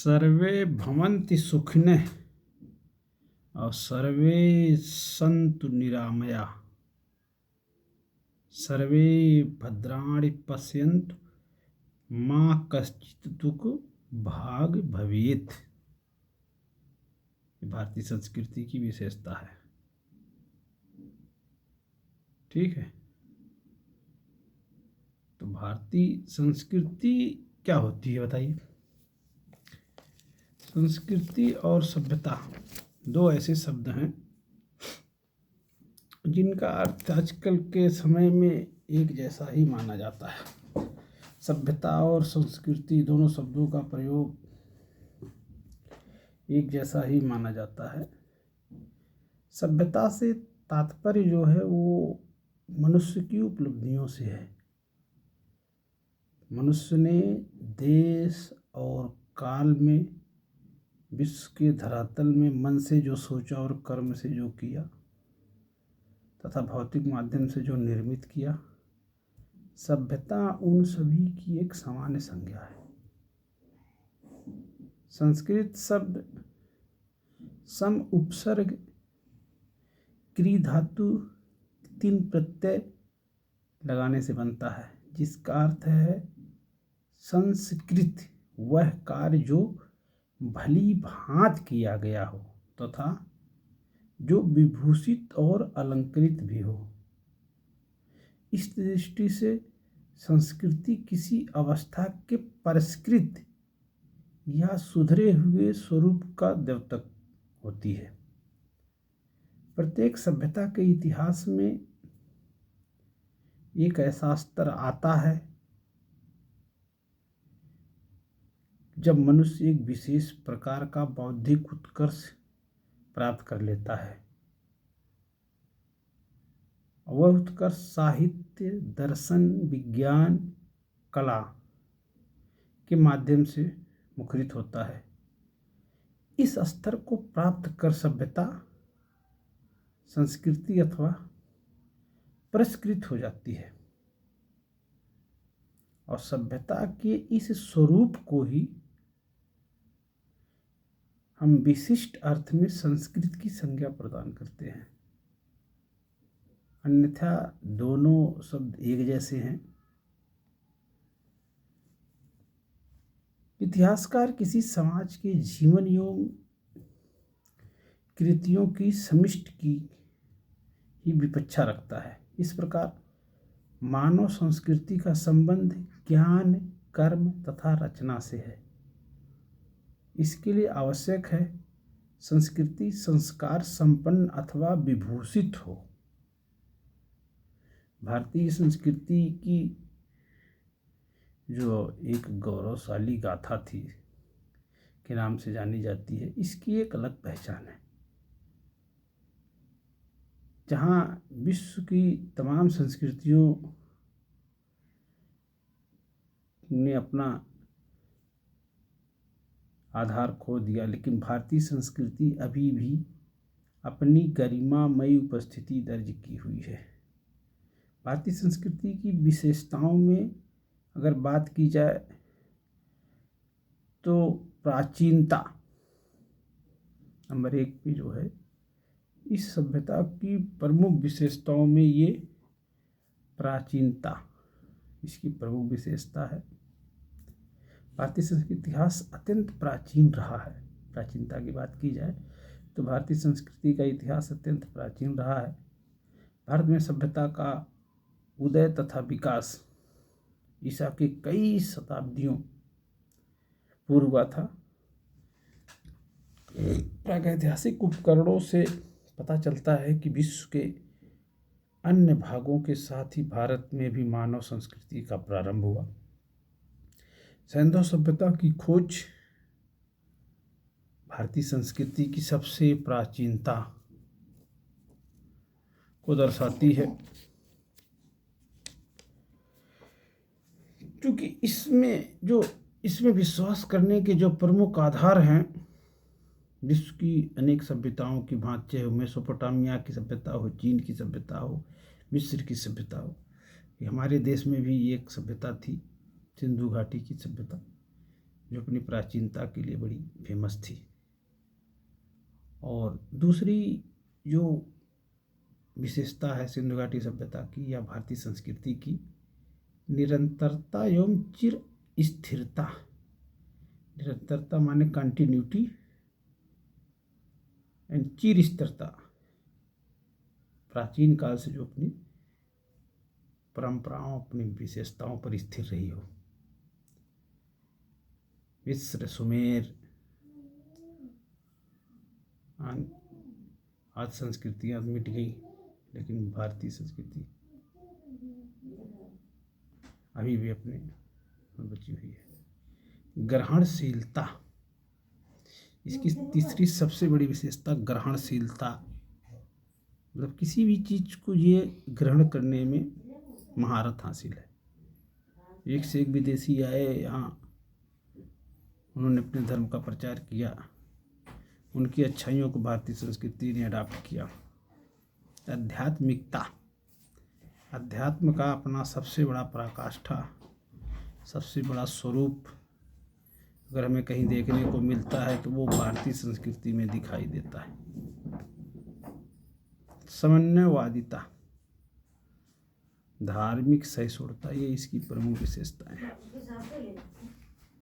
सर्वे भवन्ति सुखिनः और सर्वे सन्तु निरामया, सर्वे भद्राणि पश्यन्तु मा कश्चित् दुःख भाग भवेत्। भारतीय संस्कृति की विशेषता है। ठीक है, तो भारतीय संस्कृति क्या होती है बताइए। संस्कृति और सभ्यता दो ऐसे शब्द हैं जिनका अर्थ आजकल के समय में एक जैसा ही माना जाता है। सभ्यता और संस्कृति दोनों शब्दों का प्रयोग एक जैसा ही माना जाता है। सभ्यता से तात्पर्य जो है वो मनुष्य की उपलब्धियों से है। मनुष्य ने देश और काल में विश्व के धरातल में मन से जो सोचा और कर्म से जो किया तथा भौतिक माध्यम से जो निर्मित किया, सभ्यता उन सभी की एक सामान्य संज्ञा है। संस्कृत शब्द सम उपसर्ग क्री धातु 3 प्रत्यय लगाने से बनता है, जिसका अर्थ है संस्कृत वह कार्य जो भली भांति किया गया हो तथा जो विभूषित और अलंकृत भी हो। इस दृष्टि से संस्कृति किसी अवस्था के परिष्कृत या सुधरे हुए स्वरूप का द्योतक होती है। प्रत्येक सभ्यता के इतिहास में एक ऐसा स्तर आता है जब मनुष्य एक विशेष प्रकार का बौद्धिक उत्कर्ष प्राप्त कर लेता है। वह उत्कर्ष साहित्य, दर्शन, विज्ञान, कला के माध्यम से मुखरित होता है। इस स्तर को प्राप्त कर सभ्यता संस्कृति अथवा परिष्कृत हो जाती है और सभ्यता के इस स्वरूप को ही हम विशिष्ट अर्थ में संस्कृत की संज्ञा प्रदान करते हैं। अन्यथा दोनों शब्द एक जैसे हैं। इतिहासकार किसी समाज के जीवन एवं कृतियों की समिष्टि की ही विपक्षा रखता है। इस प्रकार मानव संस्कृति का संबंध ज्ञान, कर्म तथा रचना से है। इसके लिए आवश्यक है संस्कृति संस्कार संपन्न अथवा विभूषित हो। भारतीय संस्कृति की जो एक गौरवशाली गाथा थी के नाम से जानी जाती है, इसकी एक अलग पहचान है। जहाँ विश्व की तमाम संस्कृतियों ने अपना आधार खो दिया, लेकिन भारतीय संस्कृति अभी भी अपनी गरिमामयी उपस्थिति दर्ज की हुई है। भारतीय संस्कृति की विशेषताओं में अगर बात की जाए तो प्राचीनता नंबर 1 पे जो है, इस सभ्यता की प्रमुख विशेषताओं में ये प्राचीनता इसकी प्रमुख विशेषता है। भारतीय संस्कृति इतिहास अत्यंत प्राचीन रहा है। प्राचीनता की बात की जाए तो भारतीय संस्कृति का इतिहास अत्यंत प्राचीन रहा है। भारत में सभ्यता का उदय तथा विकास ईसा के कई शताब्दियों पूर्व हुआ था। प्रागैतिहासिक उपकरणों से पता चलता है कि विश्व के अन्य भागों के साथ ही भारत में भी मानव संस्कृति का प्रारंभ हुआ। सैंधव सभ्यता की खोज भारतीय संस्कृति की सबसे प्राचीनता को दर्शाती है, क्योंकि इसमें विश्वास करने के जो प्रमुख आधार हैं, विश्व की अनेक सभ्यताओं की भांति, चाहे मेसोपोटामिया की सभ्यता हो, चीन की सभ्यता हो, मिस्र की सभ्यता हो, हमारे देश में भी एक सभ्यता थी, सिंधु घाटी की सभ्यता। जो अपनी प्राचीनता के लिए बड़ी फेमस थी। और दूसरी जो विशेषता है सिंधु घाटी सभ्यता की या भारतीय संस्कृति की, निरंतरता एवं चिर स्थिरता। निरंतरता माने कंटिन्यूटी एंड चिर स्थिरता। प्राचीन काल से जो अपनी परंपराओं, अपनी विशेषताओं पर स्थिर रही हो। मिस्र, सुमेर आज संस्कृतियां मिट गई, लेकिन भारतीय संस्कृति अभी भी अपने बची हुई है। ग्रहणशीलता, इसकी तीसरी सबसे बड़ी विशेषता ग्रहणशीलता, मतलब किसी भी चीज को ये ग्रहण करने में महारत हासिल है। एक से एक विदेशी आए यहाँ, उन्होंने अपने धर्म का प्रचार किया, उनकी अच्छाइयों को भारतीय संस्कृति ने अडॉप्ट किया। आध्यात्मिकता, अध्यात्म का अपना सबसे बड़ा पराकाष्ठा, सबसे बड़ा स्वरूप अगर हमें कहीं देखने को मिलता है तो वो भारतीय संस्कृति में दिखाई देता है। समन्वयवादिता, धार्मिक सहिष्णुता, ये इसकी प्रमुख विशेषताएं हैं।